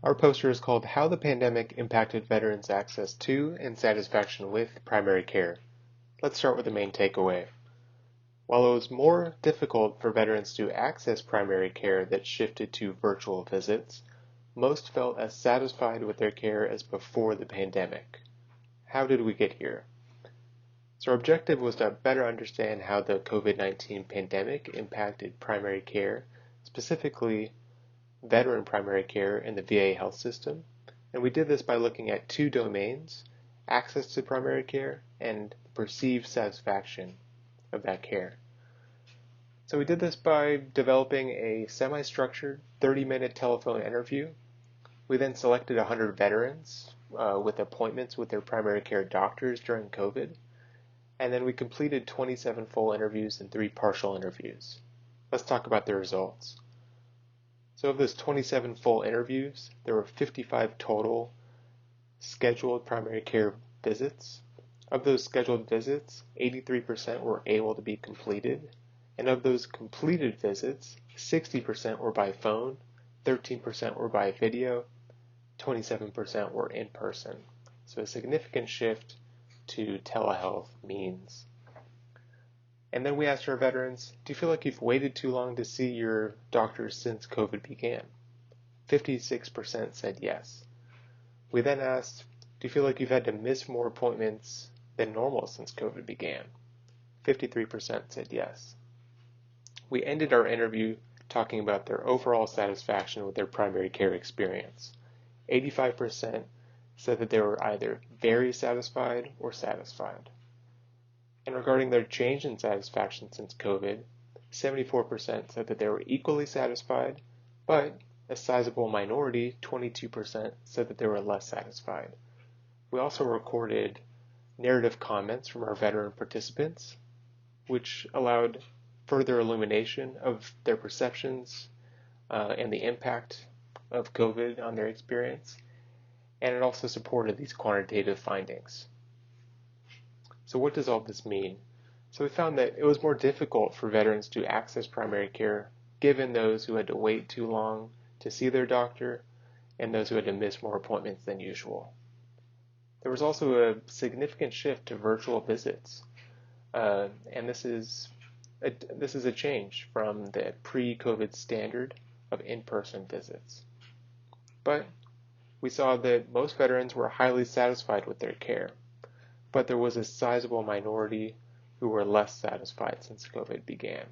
Our poster is called How the Pandemic Impacted Veterans' Access to and Satisfaction with Primary Care. Let's start with the main takeaway. While it was more difficult for veterans to access primary care that shifted to virtual visits, most felt as satisfied with their care as before the pandemic. How did we get here? So our objective was to better understand how the COVID-19 pandemic impacted primary care, specifically veteran primary care in the VA health system, and we did this by looking at two domains, access to primary care and perceived satisfaction of that care. So we did this by developing a semi-structured 30-minute telephone interview. We then selected 100 veterans with appointments with their primary care doctors during COVID, and then we completed 27 full interviews and 3 partial interviews. Let's talk about the results. So of those 27 full interviews, there were 55 total scheduled primary care visits. Of those scheduled visits, 83% were able to be completed, and of those completed visits, 60% were by phone, 13% were by video, 27% were in person. So a significant shift to telehealth means. And then we asked our veterans, do you feel like you've waited too long to see your doctors since COVID began? 56% said yes. We then asked, do you feel like you've had to miss more appointments than normal since COVID began? 53% said yes. We ended our interview talking about their overall satisfaction with their primary care experience. 85% said that they were either very satisfied or satisfied. And regarding their change in satisfaction since COVID, 74% said that they were equally satisfied, but a sizable minority, 22%, said that they were less satisfied. We also recorded narrative comments from our veteran participants, which allowed further illumination of their perceptions and the impact of COVID on their experience, and it also supported these quantitative findings. So what does all this mean? So we found that it was more difficult for veterans to access primary care given those who had to wait too long to see their doctor and those who had to miss more appointments than usual. There was also a significant shift to virtual visits, and this is a change from the pre-COVID standard of in-person visits. But we saw that most veterans were highly satisfied with their care, but there was a sizable minority who were less satisfied since COVID began.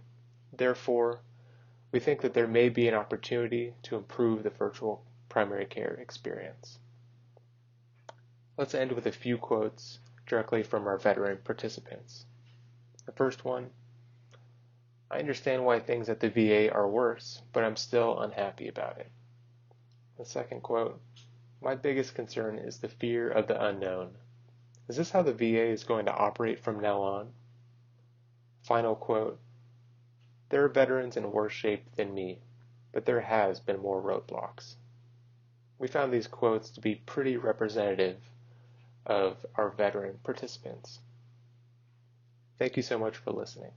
Therefore, we think that there may be an opportunity to improve the virtual primary care experience. Let's end with a few quotes directly from our veteran participants. The first one, I understand why things at the VA are worse, but I'm still unhappy about it. The second quote, my biggest concern is the fear of the unknown. Is this how the VA is going to operate from now on? Final quote, there are veterans in worse shape than me, but there has been more roadblocks. We found these quotes to be pretty representative of our veteran participants. Thank you so much for listening.